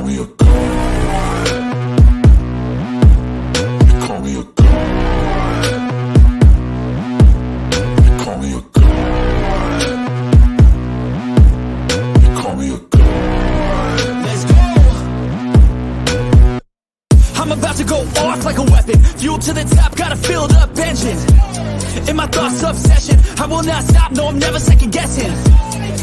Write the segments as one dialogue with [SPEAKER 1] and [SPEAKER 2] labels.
[SPEAKER 1] me a god. You call me a god. You call me a god. You call me a god.
[SPEAKER 2] Let's go. I'm about to go off like a weapon. Fuel to the top, got a filled up engine. In my thoughts, obsession. I will not stop, no, I'm never second guessing.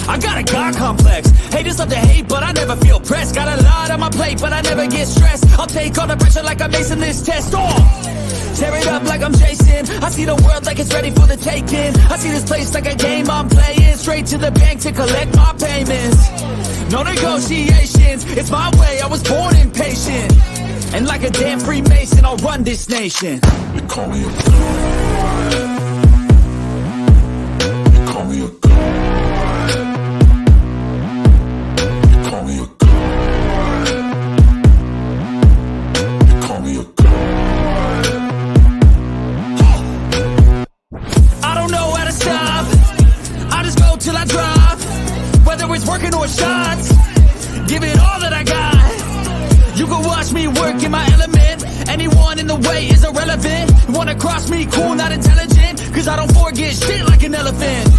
[SPEAKER 2] I got a God complex. Haters love to hate, but I never feel pressed. Got a lot on my plate, but I never get stressed. I'll take all the pressure like I'm acing this test. Tear it up like I'm Jason. I see the world like it's ready for the taking. I see this place like a game I'm playing. Straight to the bank to collect my payments. No negotiations, it's my way, I was born impatient. And like a damn Freemason, I'll run this nation.
[SPEAKER 1] You call me a god. You call me a god. You call me a god. You call me a god.
[SPEAKER 2] I don't know how to stop. I just go till I drop. Whether it's working or shots, give it all that I got. You can watch me work in my element. Anyone in the way is irrelevant. You wanna cross me, cool, not intelligent. Cause I don't forget shit like an elephant.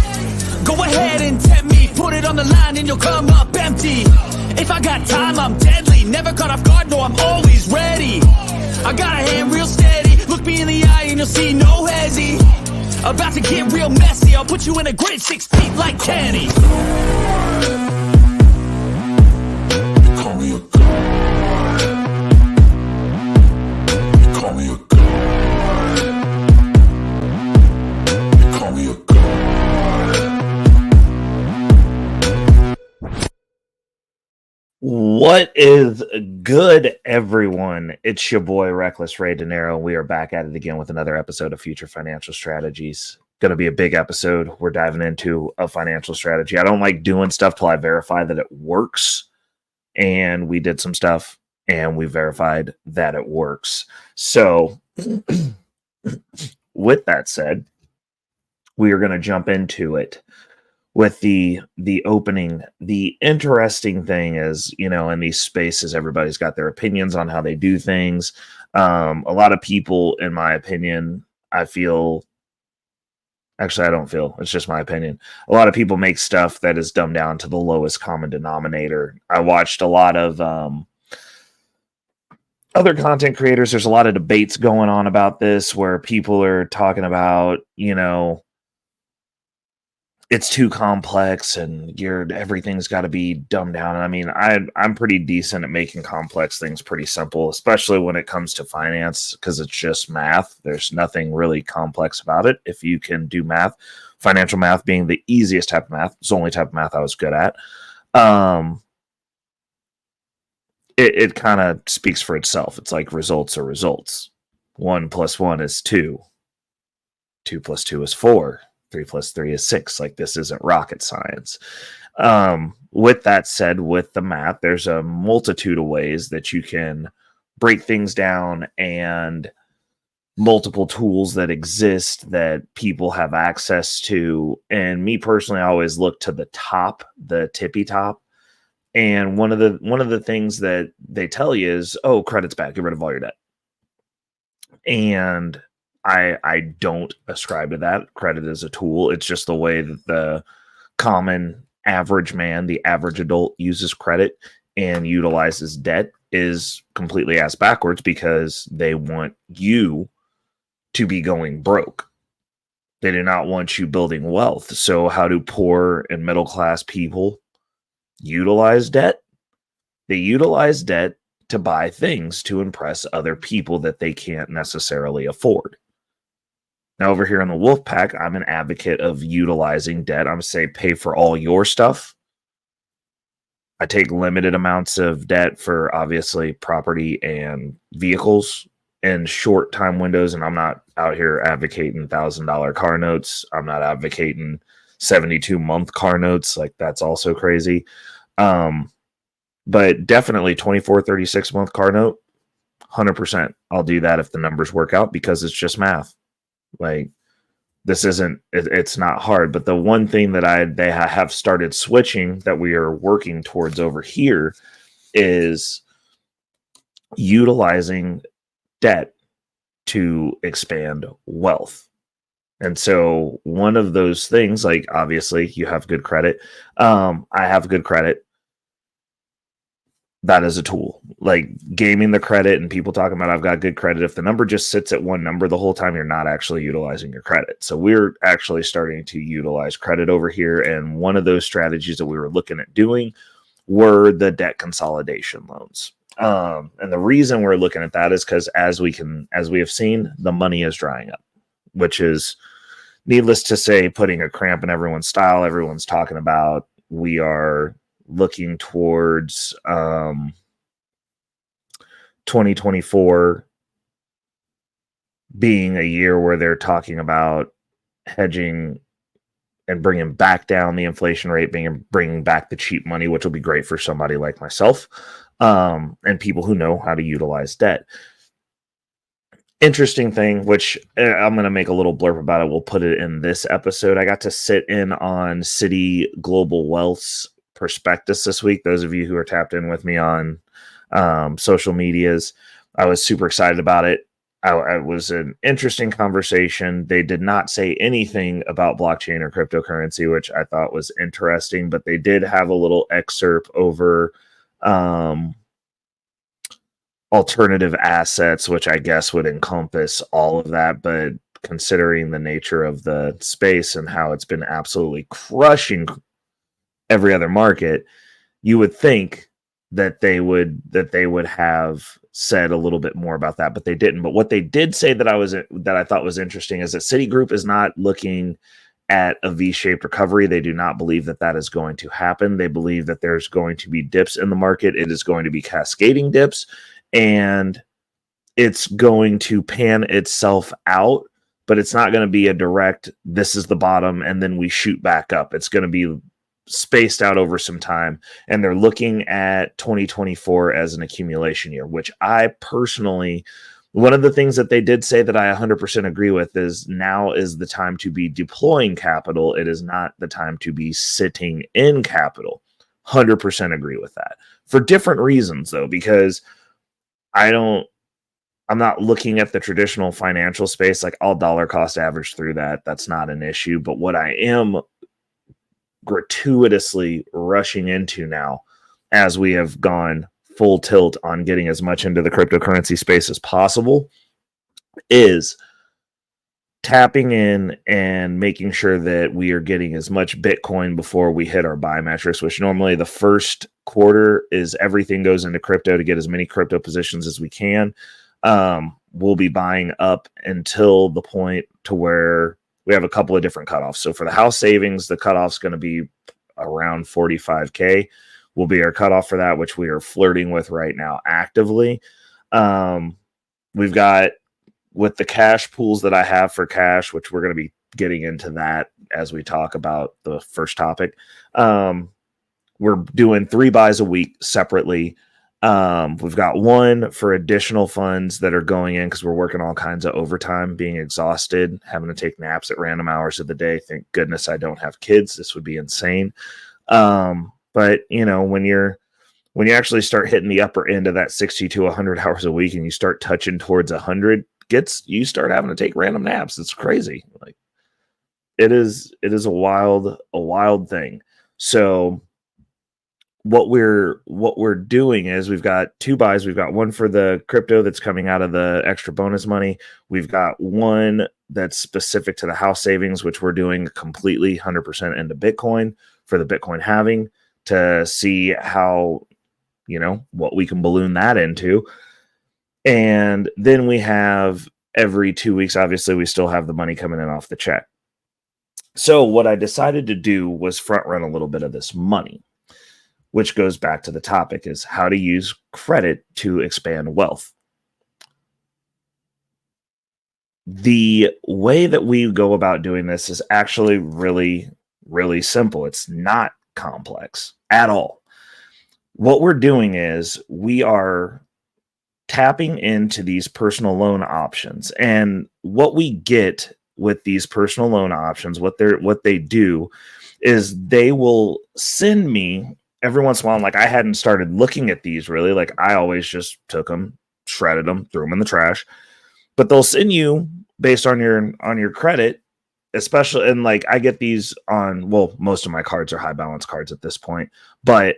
[SPEAKER 2] Go ahead and tempt me. Put it on the line and you'll come up empty. If I got time, I'm deadly. Never caught off guard, no, I'm always ready. I got a hand real steady. Look me in the eye and you'll see no hezzy. About to get real messy. I'll put you in a grid 6 feet like Kenny.
[SPEAKER 1] You call me a god. You call me a god. You call me a god.
[SPEAKER 3] What is good, everyone? It's your boy, Reckless Ray De Niro. We are back at it again with another episode of Future Financial Strategies. Going to be a big episode. We're diving into a financial strategy. I don't like doing stuff till I verify that it works. And we did some stuff, and we verified that it works. So, with that said, we are going to jump into it. With the opening, the interesting thing is, you know, in these spaces, everybody's got their opinions on how they do things. A lot of people, in my opinion, I don't feel, it's just my opinion. A lot of people make stuff that is dumbed down to the lowest common denominator. I watched a lot of other content creators. There's a lot of debates going on about this where people are talking about, you know, it's too complex and everything's got to be dumbed down. I mean, I'm pretty decent at making complex things pretty simple, especially when it comes to finance, because it's just math. There's nothing really complex about it. If you can do math, financial math being the easiest type of math, it's the only type of math I was good at. It kind of speaks for itself. It's like results are results. 1 + 1 is 2. 2 + 2 is 4. 3 + 3 is 6. Like, this isn't rocket science. With that said, with the math, there's a multitude of ways that you can break things down, and multiple tools that exist that people have access to. And me personally, I always look to the top, the tippy top. And one of the things that they tell you is, oh, credit's bad, get rid of all your debt. And I don't ascribe to that. Credit is a tool. It's just the way that the common average man, the average adult, uses credit and utilizes debt is completely ass backwards, because they want you to be going broke. They do not want you building wealth. So how do poor and middle class people utilize debt? They utilize debt to buy things to impress other people that they can't necessarily afford. Now, over here in the Wolf Pack, I'm an advocate of utilizing debt. I'm say pay for all your stuff. I take limited amounts of debt for, obviously, property and vehicles in short time windows. And I'm not out here advocating $1,000 car notes. I'm not advocating 72-month car notes. Like, that's also crazy. But definitely 24, 36-month car note, 100%. I'll do that if the numbers work out, because it's just math. Like, this isn't, it's not hard. But the one thing that they have started switching, that we are working towards over here, is utilizing debt to expand wealth. And so one of those things, like obviously you have good credit. I have good credit. That is a tool. Like gaming the credit and people talking about I've got good credit. If the number just sits at one number the whole time, you're not actually utilizing your credit. So we're actually starting to utilize credit over here. And one of those strategies that we were looking at doing were the debt consolidation loans. And the reason we're looking at that is because as we have seen, the money is drying up, which is needless to say, putting a cramp in everyone's style. Everyone's talking about we are looking towards 2024 being a year where they're talking about hedging and bringing back down the inflation rate, bringing back the cheap money, which will be great for somebody like myself and people who know how to utilize debt. Interesting thing, which I'm going to make a little blurb about it. We'll put it in this episode. I got to sit in on Citi Global Wealth's prospectus this week. Those of you who are tapped in with me on social medias, I was super excited about it. It was an interesting conversation. They did not say anything about blockchain or cryptocurrency, which I thought was interesting, but they did have a little excerpt over alternative assets, which I guess would encompass all of that. But considering the nature of the space and how it's been absolutely crushing every other market, you would think that they would have said a little bit more about that, but they didn't. But what they did say that I thought was interesting is that Citigroup is not looking at a V-shaped recovery. They do not believe that that is going to happen. They believe that there's going to be dips in the market. It is going to be cascading dips, and it's going to pan itself out, but it's not going to be a direct, this is the bottom, and then we shoot back up. It's going to be spaced out over some time, and they're looking at 2024 as an accumulation year, which I personally, one of the things that they did say that I 100% agree with is now is the time to be deploying capital. It is not the time to be sitting in capital. 100% agree with that for different reasons though, because I'm not looking at the traditional financial space. Like I'll dollar cost average through that. That's not an issue. But what I am gratuitously rushing into now, as we have gone full tilt on getting as much into the cryptocurrency space as possible, is tapping in and making sure that we are getting as much Bitcoin before we hit our buy metrics, which normally the first quarter is everything goes into crypto to get as many crypto positions as we can. We'll be buying up until the point to where we have a couple of different cutoffs. So for the house savings, the cutoff's going to be around 45K will be our cutoff for that, which we are flirting with right now actively. We've got, with the cash pools that I have for cash, which we're going to be getting into that as we talk about the first topic. We're doing 3 buys a week separately. We've got one for additional funds that are going in because we're working all kinds of overtime, being exhausted, having to take naps at random hours of the day. Thank goodness I don't have kids. This would be insane. But you know, when you actually start hitting the upper end of that 60 to 100 hours a week and you start touching towards 100, you start having to take random naps. It's crazy. Like it is a wild thing. So what we're doing is we've got 2 buys. We've got one for the crypto that's coming out of the extra bonus money. We've got one that's specific to the house savings, which we're doing completely 100% into Bitcoin for the Bitcoin halving to see how, what we can balloon that into. And then we have every 2 weeks, obviously we still have the money coming in off the check. So what I decided to do was front run a little bit of this money, which goes back to the topic, is how to use credit to expand wealth. The way that we go about doing this is actually really, really simple. It's not complex at all. What we're doing is we are tapping into these personal loan options. And what we get with these personal loan options, what they do is they will send me every once in a while. Like I hadn't started looking at these really. Like I always just took them shredded them, threw them in the trash. But they'll send you based on your credit, especially, and like I get these on, well, most of my cards are high balance cards at this point, but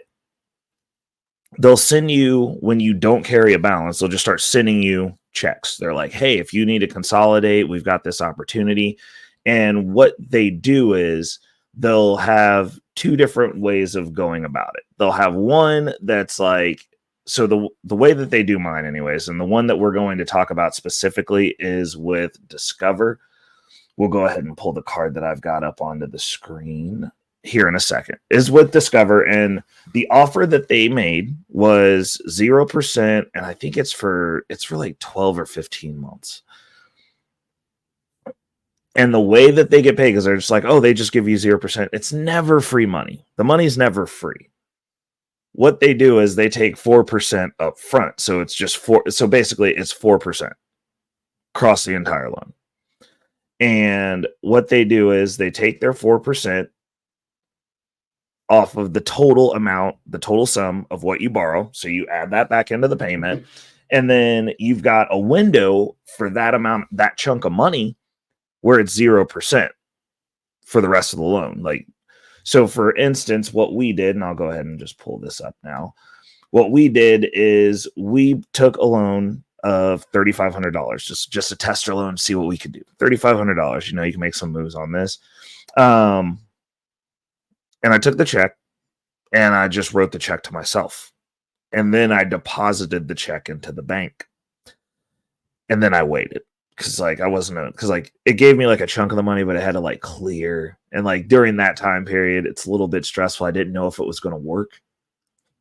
[SPEAKER 3] they'll send you, when you don't carry a balance, they'll just start sending you checks. They're like, hey, if you need to consolidate, we've got this opportunity. And what they do is they'll have two different ways of going about it. They'll have one that's like, so the way that they do mine anyways, and the one that we're going to talk about specifically is with Discover. We'll go ahead and pull the card that I've got up onto the screen here in a second, is with Discover. And the offer that they made was 0%. And I think it's for like 12 or 15 months. And the way that they get paid, because they're just like, oh, they just give you 0%. It's never free money. The money's never free. What they do is they take 4% up front. So it's just so basically it's 4% across the entire loan. And what they do is they take their 4% off of the total amount, the total sum of what you borrow. So you add that back into the payment. And then you've got a window for that amount, that chunk of money, where it's 0% for the rest of the loan. Like, so for instance, what we did, and I'll go ahead and just pull this up now. What we did is we took a loan of $3,500, just a tester loan to see what we could do. $3,500, you can make some moves on this. And I took the check and I just wrote the check to myself. And then I deposited the check into the bank. And then I waited. Because it gave me like a chunk of the money, but it had to like clear. And like during that time period, it's a little bit stressful. I didn't know if it was going to work,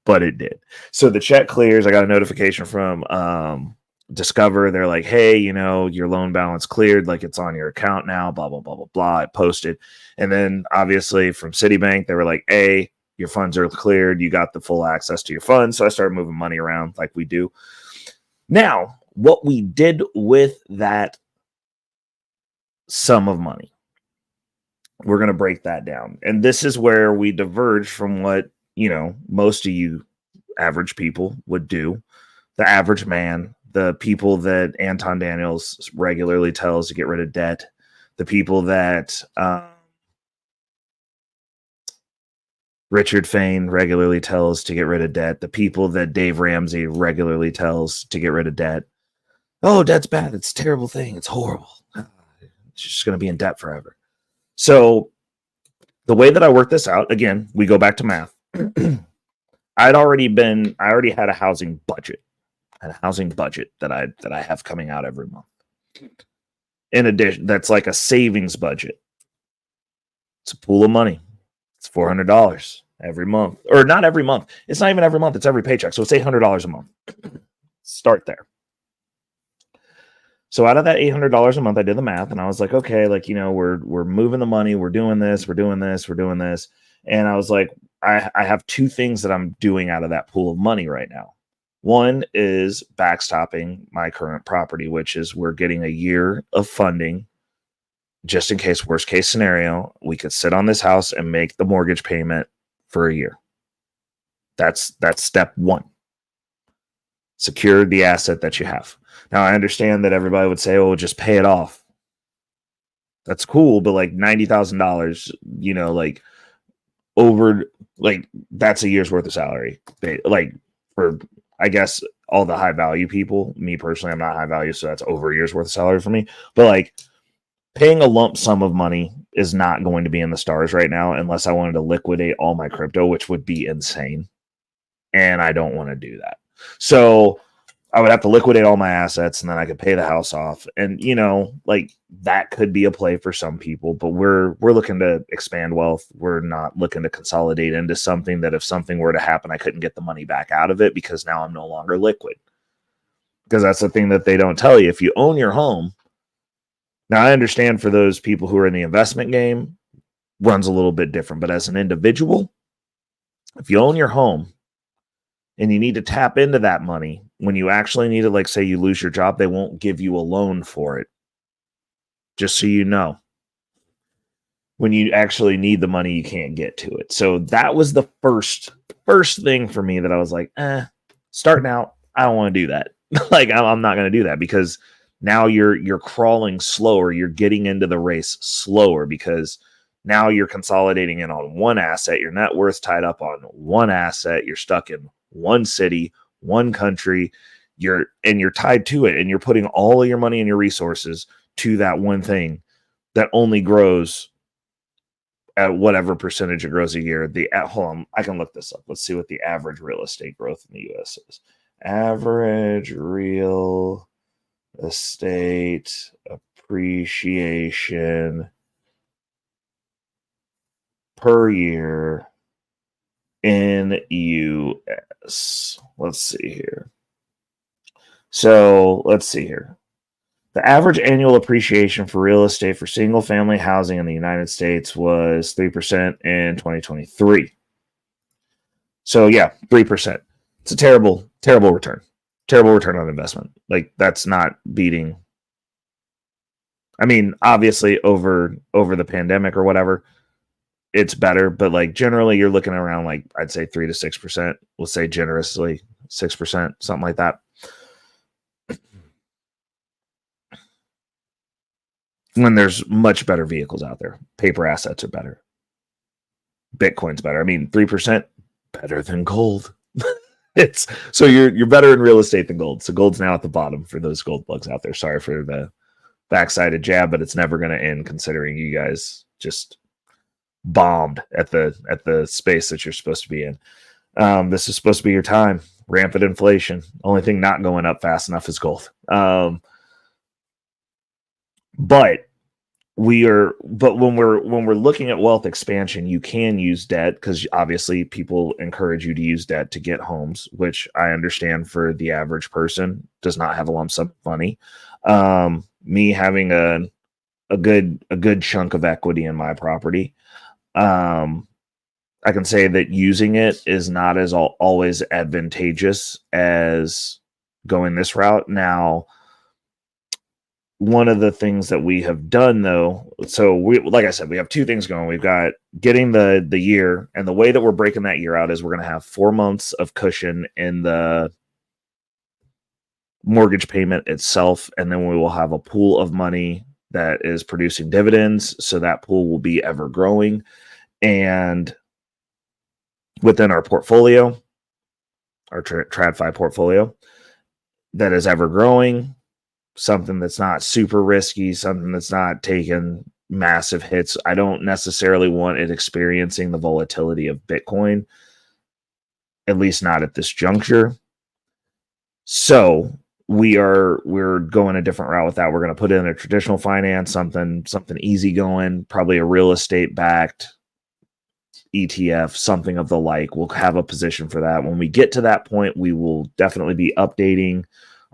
[SPEAKER 3] but it did. So the check clears. I got a notification from Discover. They're like, hey, your loan balance cleared. Like it's on your account now, blah, blah, blah, blah, blah. I posted. And then obviously from Citibank, they were like, hey, your funds are cleared. You got the full access to your funds. So I started moving money around like we do. Now, what we did with that sum of money, we're going to break that down. And this is where we diverge from what, most of you average people would do. The average man, the people that Anton Daniels regularly tells to get rid of debt, the people that Richard Fain regularly tells to get rid of debt, the people that Dave Ramsey regularly tells to get rid of debt. Oh, debt's bad. It's a terrible thing. It's horrible. It's just going to be in debt forever. So the way that I work this out, again, we go back to math. I already had a housing budget. That I have coming out every month. In addition, that's like a savings budget. It's a pool of money. It's $400 every month, or not every month. It's not even every month. It's every paycheck. So it's $800 a month. Start there. So out of that $800 a month, I did the math and I was like, okay, like, we're moving the money. We're doing this. And I was like, I have two things that I'm doing out of that pool of money right now. One is backstopping my current property, which is we're getting a year of funding just in case, worst case scenario, we could sit on this house and make the mortgage payment for a year. That's step one. Secure the asset that you have. Now, I understand that everybody would say, oh, just pay it off. That's cool, but like $90,000, like over, like that's a year's worth of salary. Like for, I guess, all the high value people. Me personally, I'm not high value, so that's over a year's worth of salary for me. But like paying a lump sum of money is not going to be in the stars right now unless I wanted to liquidate all my crypto, which would be insane. And I don't want to do that. So I would have to liquidate all my assets and then I could pay the house off. And, like that could be a play for some people, but we're looking to expand wealth. We're not looking to consolidate into something that if something were to happen, I couldn't get the money back out of it because now I'm no longer liquid. Because that's the thing that they don't tell you. If you own your home, now I understand for those people who are in the investment game, runs a little bit different. But as an individual, if you own your home, and you need to tap into that money when you actually need it, like say you lose your job, they won't give you a loan for it. Just so you know. When you actually need the money, you can't get to it. So that was the first thing for me that I was like, starting out, I don't want to do that. Like I'm not going to do that, because now you're crawling slower. You're getting into the race slower, because now you're consolidating in on one asset. Your net worth tied up on one asset. You're stuck in one city, one country. You're tied to it, and you're putting all of your money and your resources to that one thing that only grows at whatever percentage it grows a year. Hold on, I can look this up. Let's see what the average real estate growth in the U.S. is. Average real estate appreciation per year in US. Let's see here. So let's see here. The average annual appreciation for real estate for single family housing in the United States was 3% in 2023. So yeah, 3%. It's a terrible, terrible return. Terrible return on investment. Like, that's not beating. I mean, obviously over the pandemic or whatever, it's better, but like generally you're looking around, like, I'd say 3 to 6%. We'll say generously 6%, something like that. When there's much better vehicles out there. Paper assets are better. Bitcoin's better. I mean, 3% better than gold. It's so you're better in real estate than gold. So gold's now at the bottom for those gold bugs out there. Sorry for the backsided jab, but it's never going to end, considering you guys just bombed at the space that you're supposed to be in. This is supposed to be your time. Rampant inflation. Only thing not going up fast enough is gold. But when we're looking at wealth expansion, you can use debt, because obviously people encourage you to use debt to get homes, which I understand for the average person does not have a lump sum of money. Me having a good chunk of equity in my property, I can say that using it is not as always advantageous as going this route. Now, one of the things that we have done, though, so like I said, we have two things going. We've got getting the year, and the way that we're breaking that year out is we're going to have 4 months of cushion in the mortgage payment itself, and then we will have a pool of money that is producing dividends. So that pool will be ever growing, and within our portfolio, our TradFi portfolio, that is ever growing. Something that's not super risky, something that's not taking massive hits. I don't necessarily want it experiencing the volatility of Bitcoin, at least not at this juncture. So we're going a different route with that. We're going to put in a traditional finance, something easy going, probably a real estate backed ETF, something of the like. We'll have a position for that. When we get to that point, we will definitely be updating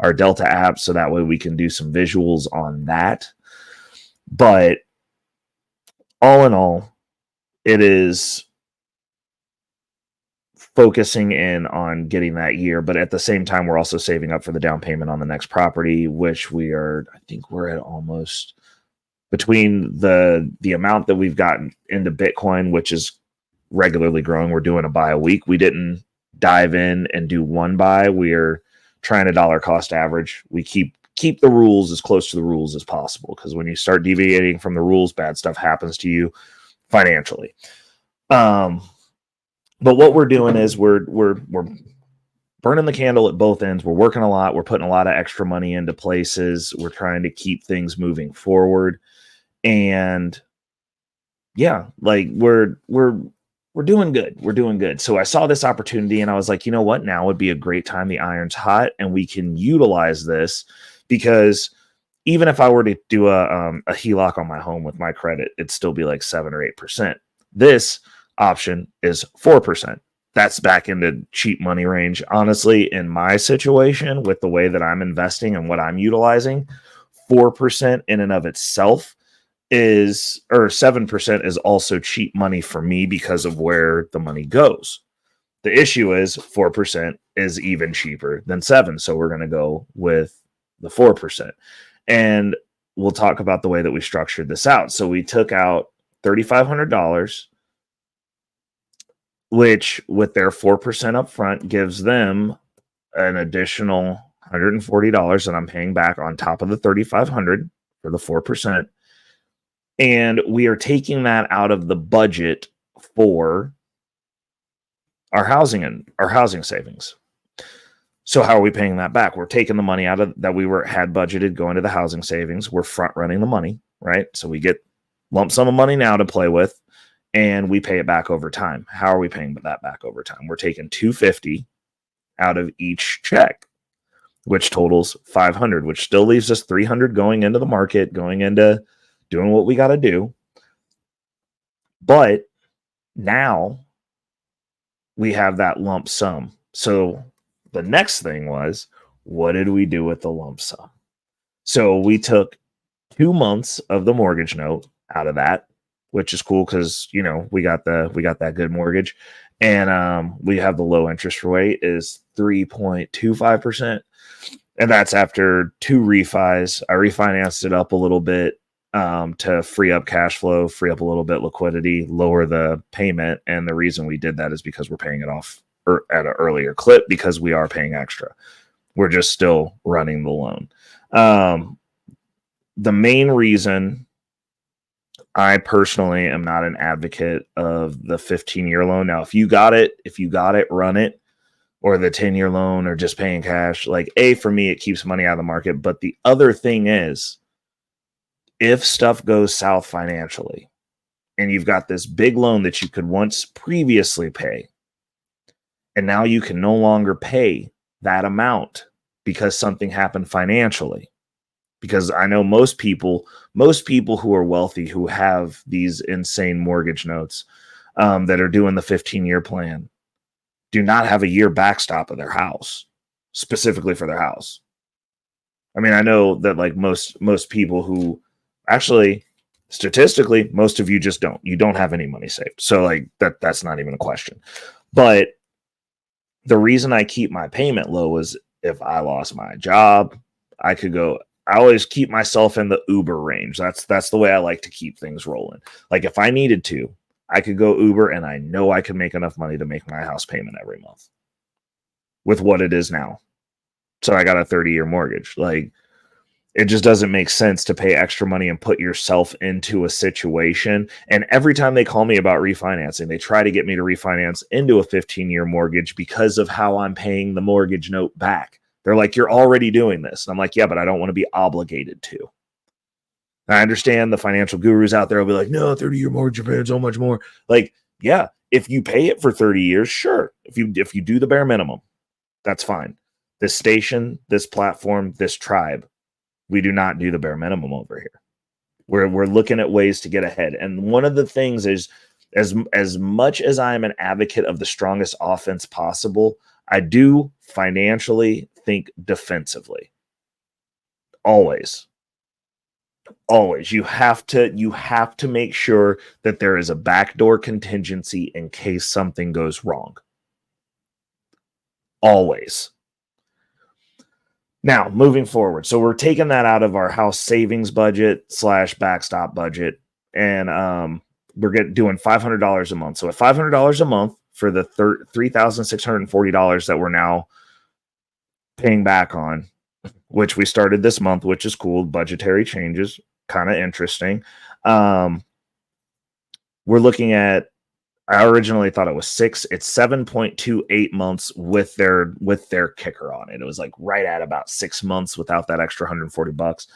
[SPEAKER 3] our Delta app, so that way we can do some visuals on that. But all in all, it is focusing in on getting that year, but at the same time, we're also saving up for the down payment on the next property, which I think we're at almost, between the amount that we've gotten into Bitcoin, which is regularly growing. We're doing a buy a week. We didn't dive in and do one buy. We're trying to dollar cost average. We keep the rules as close to the rules as possible, because when you start deviating from the rules, bad stuff happens to you financially. But what we're doing is we're burning the candle at both ends. We're working a lot. We're putting a lot of extra money into places. We're trying to keep things moving forward. And yeah, like we're doing good. We're doing good. So I saw this opportunity and I was like, you know what? Now would be a great time. The iron's hot and we can utilize this, because even if I were to do a HELOC on my home with my credit, it'd still be like 7 or 8%. This option is 4%. That's back into cheap money range. Honestly, in my situation, with the way that I'm investing and what I'm utilizing, 4% in and of itself is, or 7% is also cheap money for me because of where the money goes. The issue is 4% is even cheaper than 7. So we're going to go with the 4%. And we'll talk about the way that we structured this out. So we took out $3,500, which with their 4% up front gives them an additional, $140 that I'm paying back on top of the 3,500 for the 4%. And we are taking that out of the budget for our housing and our housing savings. So how are we paying that back? We're taking the money out of that we had budgeted going to the housing savings. We're front running the money, right? So we get lump sum of money now to play with, and we pay it back over time. How are we paying that back over time? We're taking $250 out of each check, which totals $500, which still leaves us $300 going into the market, going into doing what we got to do. But now we have that lump sum. So the next thing was, what did we do with the lump sum? So we took 2 months of the mortgage note out of that, which is cool because, you know, we got that good mortgage, and we have the low interest rate is 3.25%, and that's after 2 refis. I refinanced it up a little bit to free up cash flow, free up a little bit liquidity, lower the payment, and the reason we did that is because we're paying it off at an earlier clip because we are paying extra. We're just still running the loan. The main reason I personally am not an advocate of the 15-year loan. Now, if you got it, run it, or the 10-year loan, or just paying cash. Like, for me, it keeps money out of the market. But the other thing is, if stuff goes south financially and you've got this big loan that you could once previously pay, and now you can no longer pay that amount because something happened financially. Because I know most people who are wealthy, who have these insane mortgage notes that are doing the 15-year plan, do not have a year backstop of their house, specifically for their house. I mean, I know that like most people who actually, statistically, most of you just don't. You don't have any money saved. So like that's not even a question. But the reason I keep my payment low is if I lost my job, I always keep myself in the Uber range. That's the way I like to keep things rolling. Like if I needed to, I could go Uber, and I know I could make enough money to make my house payment every month with what it is now. So I got a 30-year mortgage. Like, it just doesn't make sense to pay extra money and put yourself into a situation. And every time they call me about refinancing, they try to get me to refinance into a 15-year mortgage because of how I'm paying the mortgage note back. They're like, you're already doing this. And I'm like, yeah, but I don't want to be obligated to. And I understand the financial gurus out there will be like, no, 30-year mortgage, you're paying so much more. Like, yeah, if you pay it for 30 years, sure. If you do the bare minimum, that's fine. This station, this platform, this tribe, we do not do the bare minimum over here. We're looking at ways to get ahead. And one of the things is, as much as I am an advocate of the strongest offense possible, I do financially think defensively. Always. You have to make sure that there is a backdoor contingency in case something goes wrong. Always. Now, moving forward. So we're taking that out of our house savings budget / backstop budget, and we're doing $500 a month. So at $500 a month for the $3,640 that we're now paying back on, which we started this month, which is cool. Budgetary changes, kind of interesting. We're looking at, I originally thought it was 6. It's 7.28 months with their kicker on it. It was like right at about 6 months without that extra $140.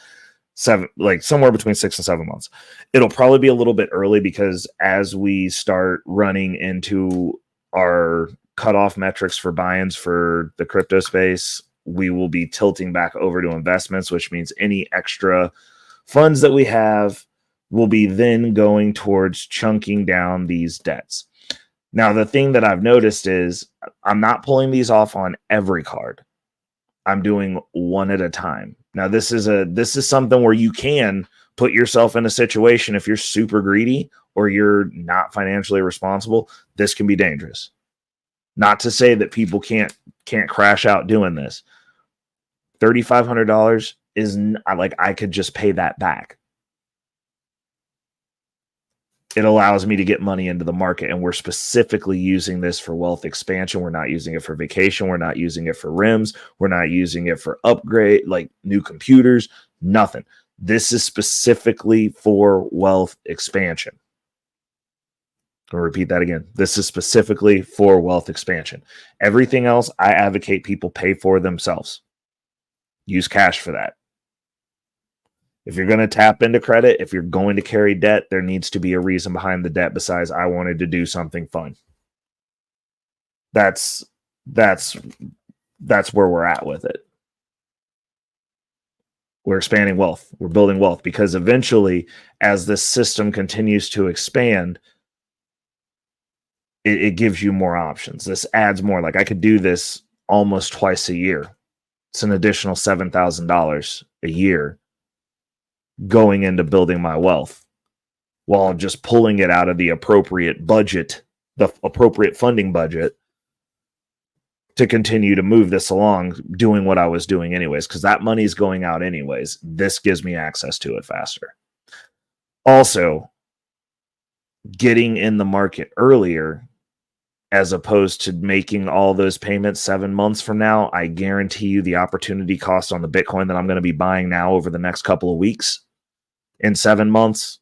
[SPEAKER 3] Like somewhere between 6 and 7 months. It'll probably be a little bit early because as we start running into our cutoff metrics for buy-ins for the crypto space, we will be tilting back over to investments, which means any extra funds that we have will be then going towards chunking down these debts. Now, the thing that I've noticed is I'm not pulling these off on every card. I'm doing one at a time. Now, this is something where you can put yourself in a situation if you're super greedy or you're not financially responsible. This can be dangerous. Not to say that people can't crash out doing this. $3,500 is like I could just pay that back. it allows me to get money into the market, and we're specifically using this for wealth expansion. We're not using it for vacation. We're not using it for rims. We're not using it for upgrade, like new computers, nothing. This is specifically for wealth expansion. I'll repeat that again. This is specifically for wealth expansion. Everything else, I advocate people pay for themselves. Use cash for that. If you're going to tap into credit, if you're going to carry debt, there needs to be a reason behind the debt besides I wanted to do something fun. That's where we're at with it. We're expanding wealth. We're building wealth because eventually, as this system continues to expand, it gives you more options. This adds more. Like I could do this almost twice a year. It's an additional $7,000 a year going into building my wealth while just pulling it out of the appropriate budget, the appropriate funding budget to continue to move this along, doing what I was doing anyways, because that money's going out anyways. This gives me access to it faster. Also, getting in the market earlier, as opposed to making all those payments 7 months from now, I guarantee you the opportunity cost on the Bitcoin that I'm going to be buying now over the next couple of weeks in 7 months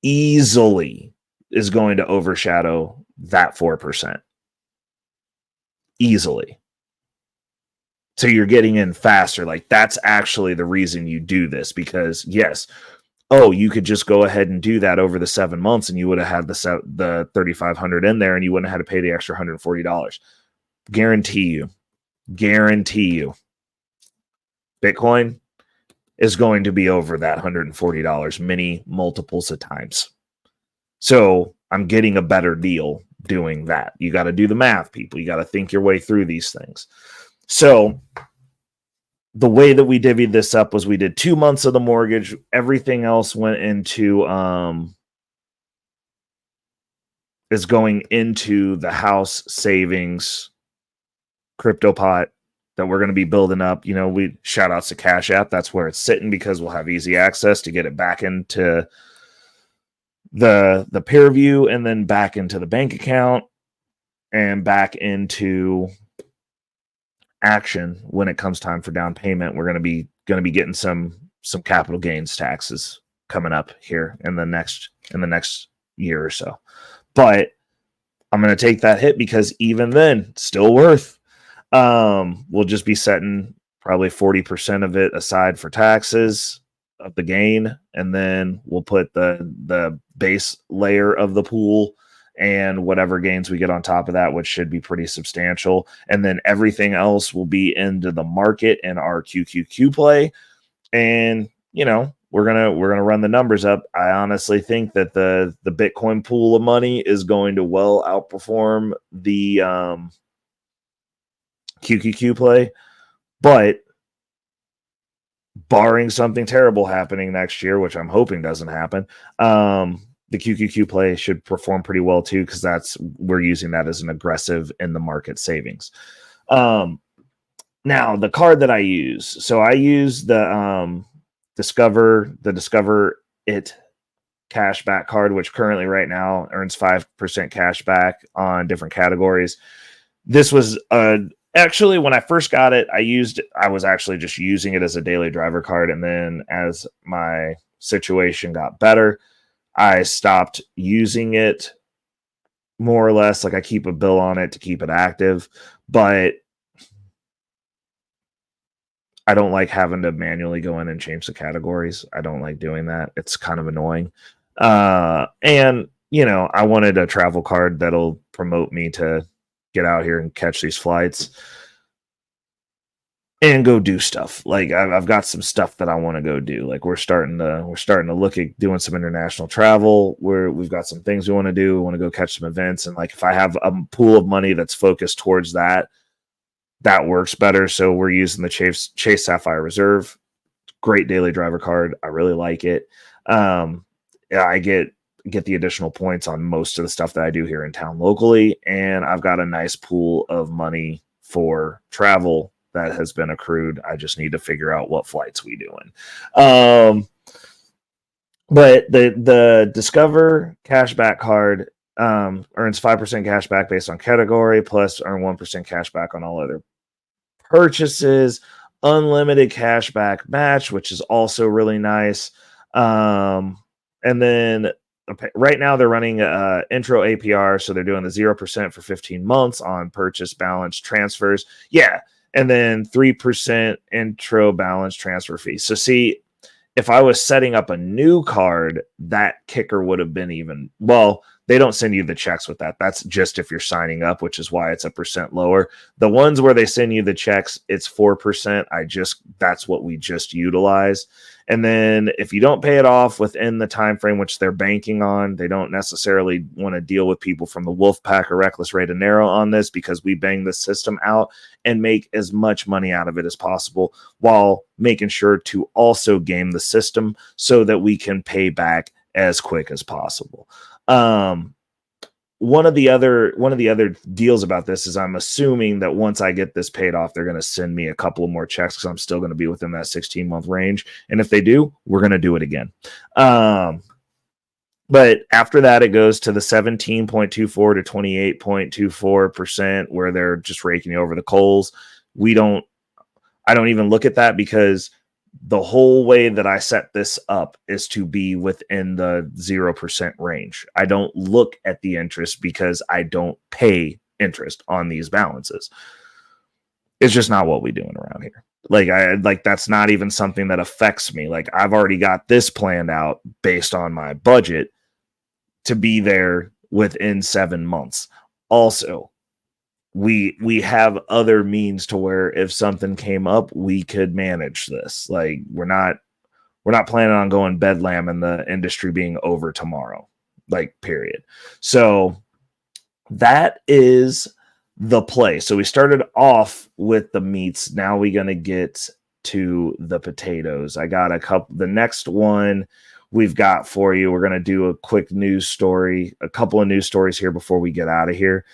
[SPEAKER 3] easily is going to overshadow that 4%. Easily. So you're getting in faster. Like that's actually the reason you do this, because yes, you could just go ahead and do that over the 7 months and you would have had the 3,500 in there and you wouldn't have had to pay the extra $140. Guarantee you Bitcoin is going to be over that $140 many multiples of times. So I'm getting a better deal doing that. You got to do the math, people. You got to think your way through these things. So the way that we divvied this up was we did 2 months of the mortgage. Everything else went into is going into the house savings crypto pot that we're going to be building up. You know, we shout outs to CashApp. That's where it's sitting because we'll have easy access to get it back into the peer view and then back into the bank account and back into action when it comes time for down payment. We're going to be getting some capital gains taxes coming up here in the next year or so. But I'm going to take that hit because even then, still worth. We'll just be setting probably 40% of it aside for taxes of the gain, and then we'll put the base layer of the pool and whatever gains we get on top of that, which should be pretty substantial. And then everything else will be into the market and our QQQ play. And, you know, we're going to run the numbers up. I honestly think that the Bitcoin pool of money is going to well outperform the QQQ play, but barring something terrible happening next year, which I'm hoping doesn't happen, the QQQ play should perform pretty well too, because we're using that as an aggressive in the market savings. Now the card that I use, so I use the Discover It cashback card, which currently right now earns 5% cash back on different categories. This was actually, when I first got it, I was actually just using it as a daily driver card. And then as my situation got better, I stopped using it more or less. Like I keep a bill on it to keep it active, but I don't like having to manually go in and change the categories. I don't like doing that. It's kind of annoying. And, you know, I wanted a travel card that'll promote me to get out here and catch these flights and go do stuff. Like I've got some stuff that I want to go do. Like we're starting to look at doing some international travel where we've got some things we want to do. We want to go catch some events. And like, if I have a pool of money that's focused towards that, that works better. So we're using the Chase Sapphire Reserve. Great daily driver card. I really like it. I get the additional points on most of the stuff that I do here in town locally. And I've got a nice pool of money for travel that has been accrued. I just need to figure out what flights we doing. But the Discover cashback card earns 5% cash back based on category, plus earn 1% cash back on all other purchases. Unlimited cashback match, which is also really nice. And then right now they're running intro APR, so they're doing the 0% for 15 months on purchase balance transfers. Yeah, and then 3% intro balance transfer fee. So see, if I was setting up a new card, that kicker would have been even, well, they don't send you the checks with that. That's just if you're signing up, which is why it's a percent lower. The ones where they send you the checks, it's 4%. That's what we just utilize. And then if you don't pay it off within the time frame which they're banking on, they don't necessarily want to deal with people from the wolf pack or reckless rate of narrow on this, because we bang the system out and make as much money out of it as possible while making sure to also game the system so that we can pay back as quick as possible. One of the other deals about this is I'm assuming that once I get this paid off, they're going to send me a couple of more checks, because I'm still going to be within that 16-month range. And if they do, we're going to do it again. But after that, it goes to the 17.24 to 28.24%, where they're just raking you over the coals. I don't even look at that, because the whole way that I set this up is to be within the 0% range. I don't look at the interest because I don't pay interest on these balances. It's just not what we doing around here. That's not even something that affects me. Like, I've already got this planned out based on my budget to be there within 7 months. Also, we have other means to where if something came up, we could manage this. Like, we're not planning on going bedlam and the industry being over tomorrow, like, period. So that is the play. So we started off with the meats. Now we're going to get to the potatoes. I got the next one we've got for you. We're going to do a quick news story, a couple of news stories here before we get out of here.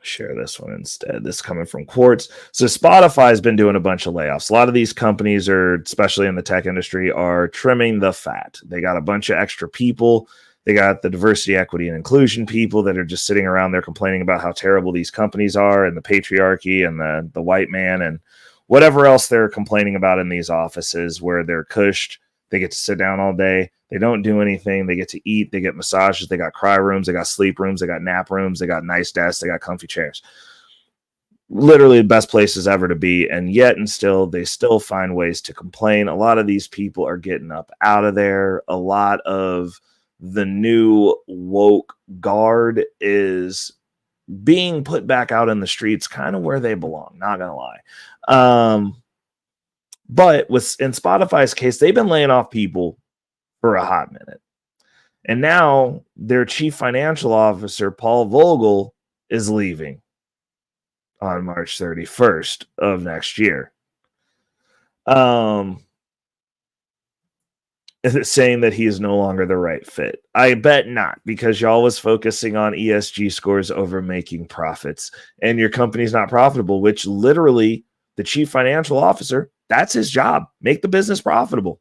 [SPEAKER 3] Share this one instead. This coming from Quartz. So Spotify has been doing a bunch of layoffs. A lot of these companies are, especially in the tech industry, are trimming the fat. They got a bunch of extra people. They got the diversity, equity, and inclusion people that are just sitting around there complaining about how terrible these companies are, and the patriarchy and the white man and whatever else they're complaining about in these offices where they're cushed. They get to sit down all day. They don't do anything. They get to eat. They get massages. They got cry rooms. They got sleep rooms. They got nap rooms. They got nice desks. They got comfy chairs. Literally the best places ever to be. And yet and still, they still find ways to complain. A lot of these people are getting up out of there. A lot of the new woke guard is being put back out in the streets, kind of where they belong. Not going to lie. But in Spotify's case, they've been laying off people for a hot minute. And now their chief financial officer, Paul Vogel, is leaving on March 31st of next year. Is it saying that he is no longer the right fit? I bet not, because y'all was focusing on ESG scores over making profits, and your company's not profitable, which literally the chief financial officer, that's his job. Make the business profitable.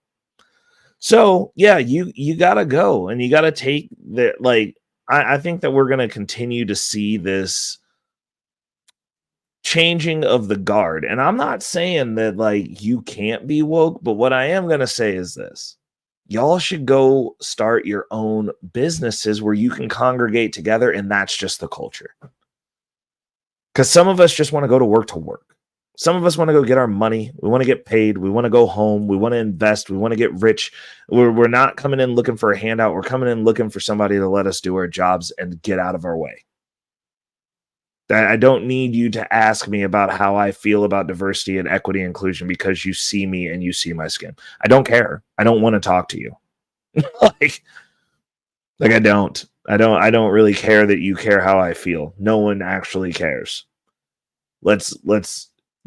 [SPEAKER 3] So yeah, you gotta go, and you gotta take that. Like, I think that we're gonna continue to see this changing of the guard. And I'm not saying that like you can't be woke, but what I am gonna say is this. Y'all should go start your own businesses where you can congregate together, and that's just the culture. Because some of us just want to go to work. Some of us want to go get our money. We want to get paid. We want to go home. We want to invest. We want to get rich. We're not coming in looking for a handout. We're coming in looking for somebody to let us do our jobs and get out of our way. I don't need you to ask me about how I feel about diversity and equity and inclusion because you see me and you see my skin. I don't care. I don't want to talk to you. like I don't really care that you care how I feel. No one actually cares. Let's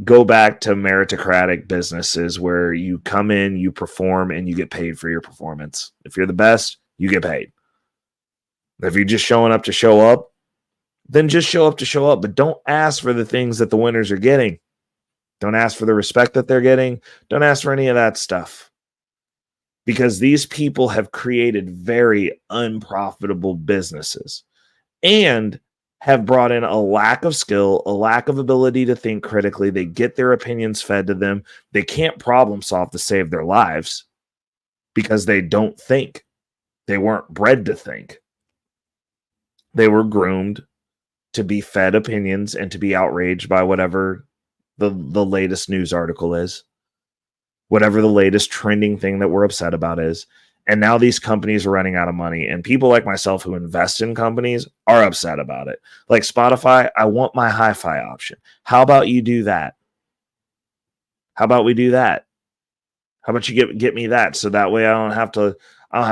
[SPEAKER 3] go back to meritocratic businesses where you come in, you perform, and you get paid for your performance. If you're the best, you get paid. If you're just showing up to show up, then just show up to show up. But don't ask for the things that the winners are getting. Don't ask for the respect that they're getting. Don't ask for any of that stuff. because these people have created very unprofitable businesses and have brought in a lack of skill, a lack of ability to think critically. They get their opinions fed to them. They can't problem solve to save their lives because they don't think. They weren't bred to think. They were groomed to be fed opinions and to be outraged by whatever the latest news article is, whatever the latest trending thing that we're upset about is. And now these companies are running out of money, and people like myself who invest in companies are upset about it. Like Spotify, I want my hi-fi option. How about you do that? How about we do that? How about you get me that, so that way I don't have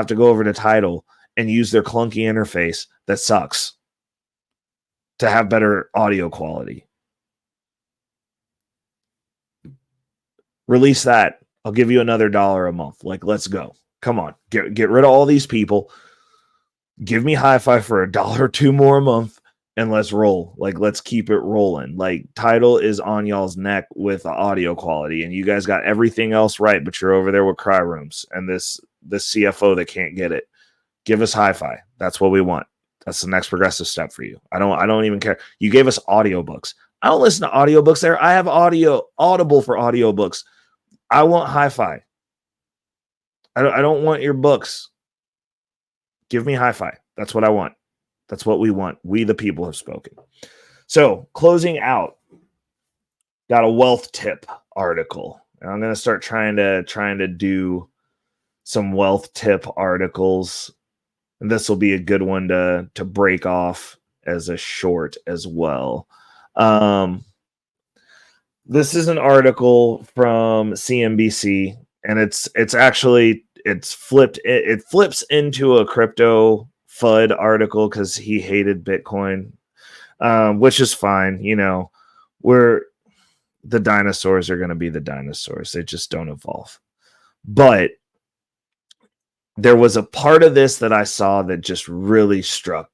[SPEAKER 3] to go over to Tidal and use their clunky interface that sucks to have better audio quality. Release that. I'll give you another $1 a month. Like, let's go. Come on. Get rid of all these people. Give me hi-fi for $1 or $2 more a month and let's roll. Like, let's keep it rolling. Like, Tidal is on y'all's neck with the audio quality, and you guys got everything else right, but you're over there with cry rooms and this CFO that can't get it. Give us hi-fi. That's what we want. That's the next progressive step for you. I don't even care. You gave us audiobooks. I don't listen to audiobooks there. I have Audible for audiobooks. I want hi-fi. I don't want your books. Give me hi-fi. That's what I want. That's what we want. We, the people, have spoken. So, closing out, got a wealth tip article. And I'm going to start trying to do some wealth tip articles. And this will be a good one to break off as a short as well. This is an article from CNBC, and it's flipped. It flips into a crypto FUD article because he hated Bitcoin, which is fine. You know, the dinosaurs are going to be the dinosaurs. They just don't evolve. But there was a part of this that I saw that just really stuck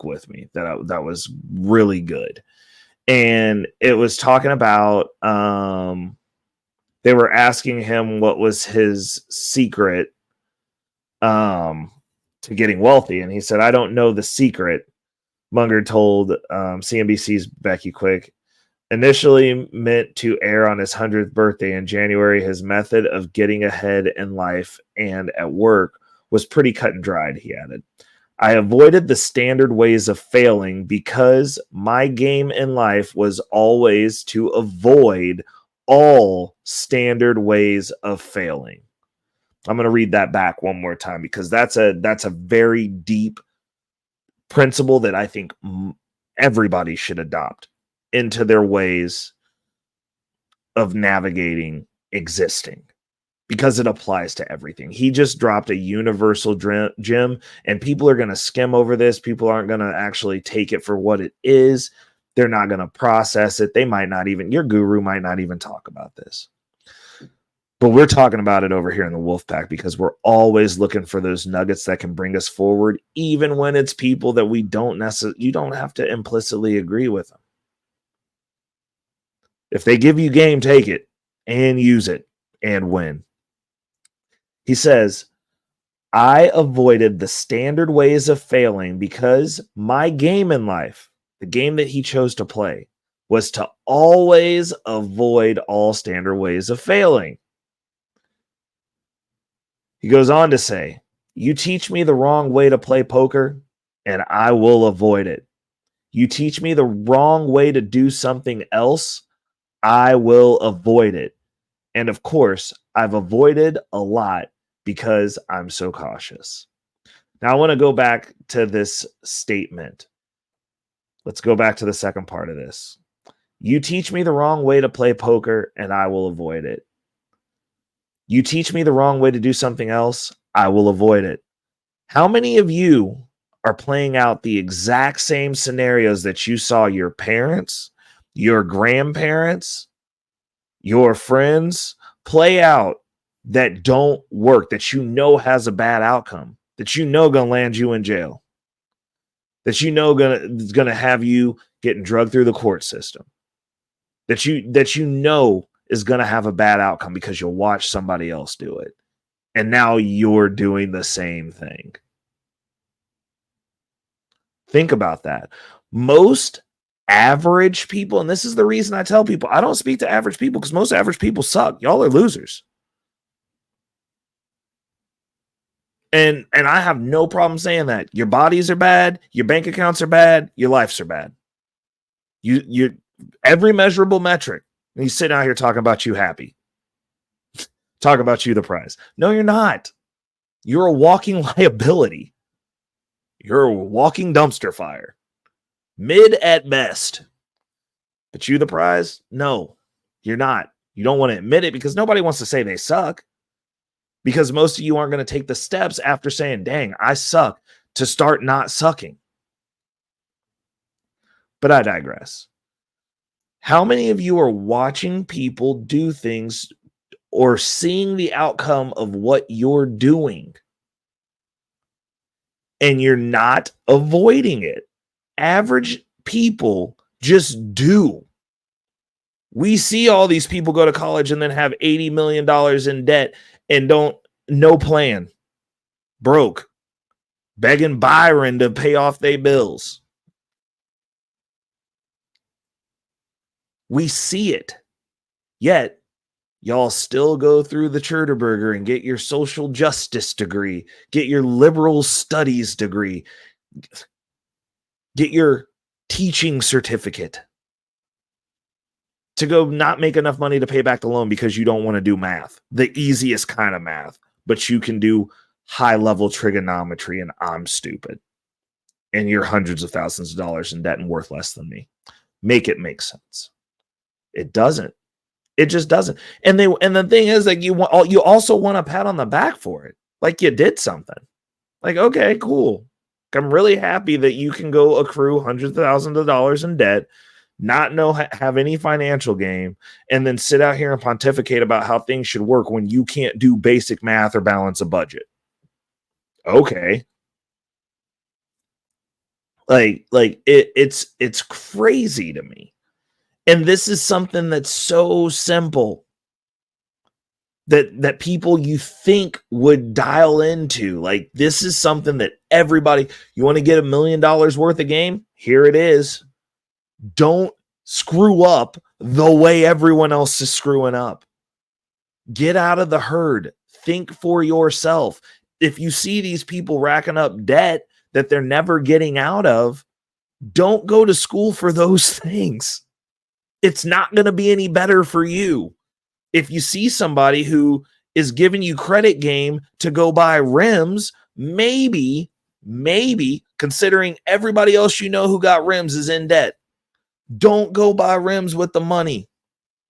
[SPEAKER 3] with me. That was really good. And it was talking about they were asking him what was his secret to getting wealthy, and he said, "I don't know the secret." Munger told CNBC's Becky Quick. Initially meant to air on his 100th birthday in January, his method of getting ahead in life and at work was pretty cut and dried, he added. I avoided the standard ways of failing because my game in life was always to avoid all standard ways of failing. I'm going to read that back one more time because that's a very deep principle that I think everybody should adopt into their ways of navigating existing, because it applies to everything. He just dropped a universal gem, and people are going to skim over this. People aren't going to actually take it for what it is. They're not going to process it. They might not even, your guru might not even talk about this. But we're talking about it over here in the Wolf Pack because we're always looking for those nuggets that can bring us forward, even when it's people that we don't necessarily, you don't have to implicitly agree with them. If they give you game, take it and use it and win. He says, I avoided the standard ways of failing because my game in life, the game that he chose to play, was to always avoid all standard ways of failing. He goes on to say, you teach me the wrong way to play poker, and I will avoid it. You teach me the wrong way to do something else, I will avoid it. And of course, I've avoided a lot because I'm so cautious. Now, I want to go back to this statement. Let's go back to the second part of this. You teach me the wrong way to play poker, and I will avoid it. You teach me the wrong way to do something else, I will avoid it. How many of you are playing out the exact same scenarios that you saw your parents, your grandparents, your friends play out that don't work, that you know has a bad outcome, that you know gonna land you in jail, that you know gonna have you getting drugged through the court system, that you know is gonna have a bad outcome because you'll watch somebody else do it? And now you're doing the same thing. Think about that. Most average people, and this is the reason I tell people, I don't speak to average people because most average people suck. Y'all are losers. And I have no problem saying that. Your bodies are bad, your bank accounts are bad, your lives are bad. You every measurable metric. And you sit out here talking about you happy. Talk about you the prize. No, you're not. You're a walking liability. You're a walking dumpster fire. Mid at best. But you the prize? No, you're not. You don't want to admit it because nobody wants to say they suck. Because most of you aren't going to take the steps after saying, dang, I suck, to start not sucking. But I digress. How many of you are watching people do things or seeing the outcome of what you're doing and you're not avoiding it? Average people just do. We see all these people go to college and then have $80 million in debt and no plan, broke, begging Byron to pay off their bills. We see it. Yet, y'all still go through the Cherterberger and get your social justice degree, get your liberal studies degree, get your teaching certificate to go not make enough money to pay back the loan because you don't want to do math, the easiest kind of math, but you can do high-level trigonometry, and I'm stupid. And you're hundreds of thousands of dollars in debt and worth less than me. Make it make sense. It doesn't. It just doesn't. And the thing is, like, you also want a pat on the back for it. Like you did something. Like, okay, cool. I'm really happy that you can go accrue hundreds of thousands of dollars in debt, not have any financial gain, and then sit out here and pontificate about how things should work when you can't do basic math or balance a budget. Okay. It's crazy to me. And this is something that's so simple that people you think would dial into. Like, this is something that everybody, you want to get $1 million worth of game? Here it is. Don't screw up the way everyone else is screwing up. Get out of the herd. Think for yourself. If you see these people racking up debt that they're never getting out of, don't go to school for those things. It's not going to be any better for you. If you see somebody who is giving you credit game to go buy rims, maybe considering everybody else you know who got rims is in debt, don't go buy rims with the money.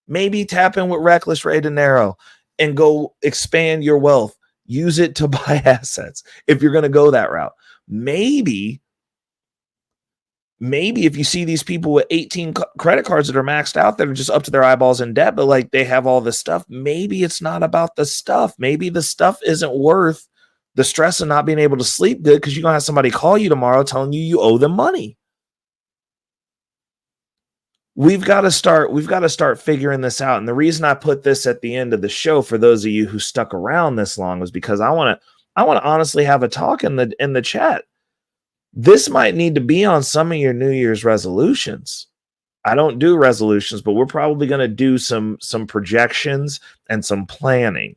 [SPEAKER 3] Maybe tap in with Reckless Ray DeNiro and go expand your wealth. Use it to buy assets if you're going to go that route. Maybe if you see these people with 18 credit cards that are maxed out that are just up to their eyeballs in debt, but like they have all this stuff, maybe it's not about the stuff. Maybe the stuff isn't worth the stress of not being able to sleep good because you're going to have somebody call you tomorrow telling you owe them money. We've got to start figuring this out. And the reason I put this at the end of the show for those of you who stuck around this long was because I want to honestly have a talk in the chat. This might need to be on some of your New Year's resolutions. I don't do resolutions, but we're probably going to do some projections and some planning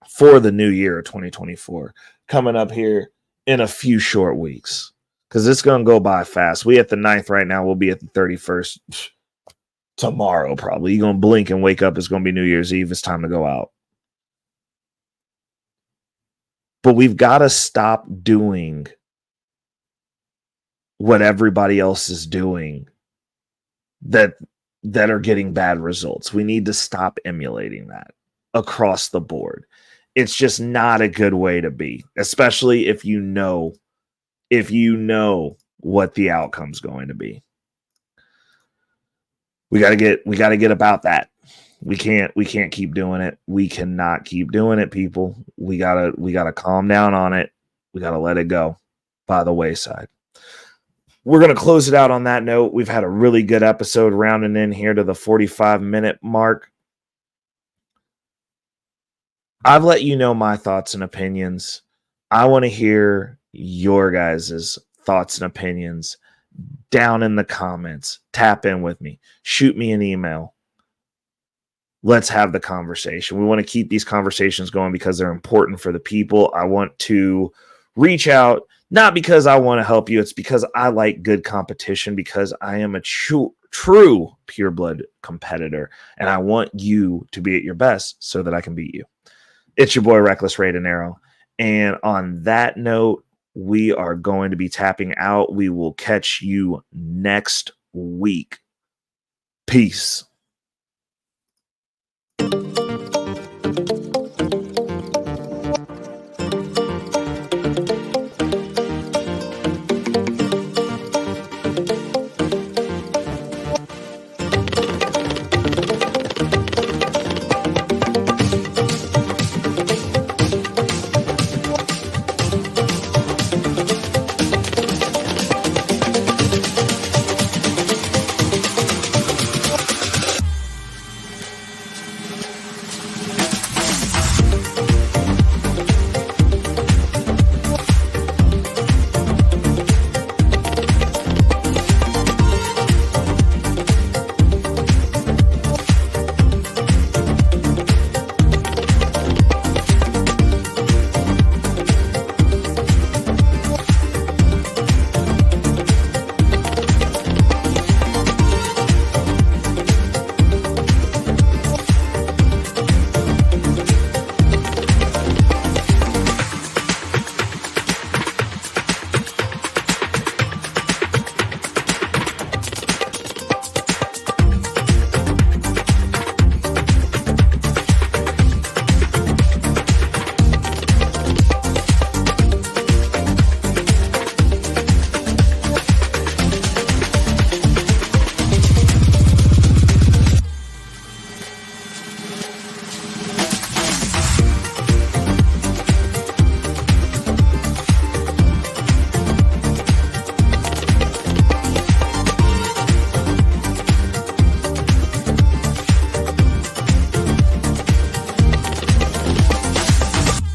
[SPEAKER 3] for the new year of 2024 coming up here in a few short weeks, because it's going to go by fast. We at the 9th right now. We'll be at the 31st tomorrow probably. You're going to blink and wake up. It's going to be New Year's Eve. It's time to go out. But we've got to stop doing what everybody else is doing that are getting bad results. We need to stop emulating that across the board. It's just not a good way to be, especially if you know what the outcome's going to be. We got to get about that. We can't keep doing it. We cannot keep doing it, people. We got to calm down on it. We got to let it go by the wayside. We're going to close it out on that note. We've had a really good episode rounding in here to the 45-minute mark. I've let you know my thoughts and opinions. I want to hear your guys' thoughts and opinions down in the comments. Tap in with me. Shoot me an email. Let's have the conversation. We want to keep these conversations going because they're important for the people. I want to reach out, not because I want to help you. It's because I like good competition, because I am a true pureblood competitor, and I want you to be at your best so that I can beat you. It's your boy, Reckless Ray Dinero. And on that note, we are going to be tapping out. We will catch you next week. Peace.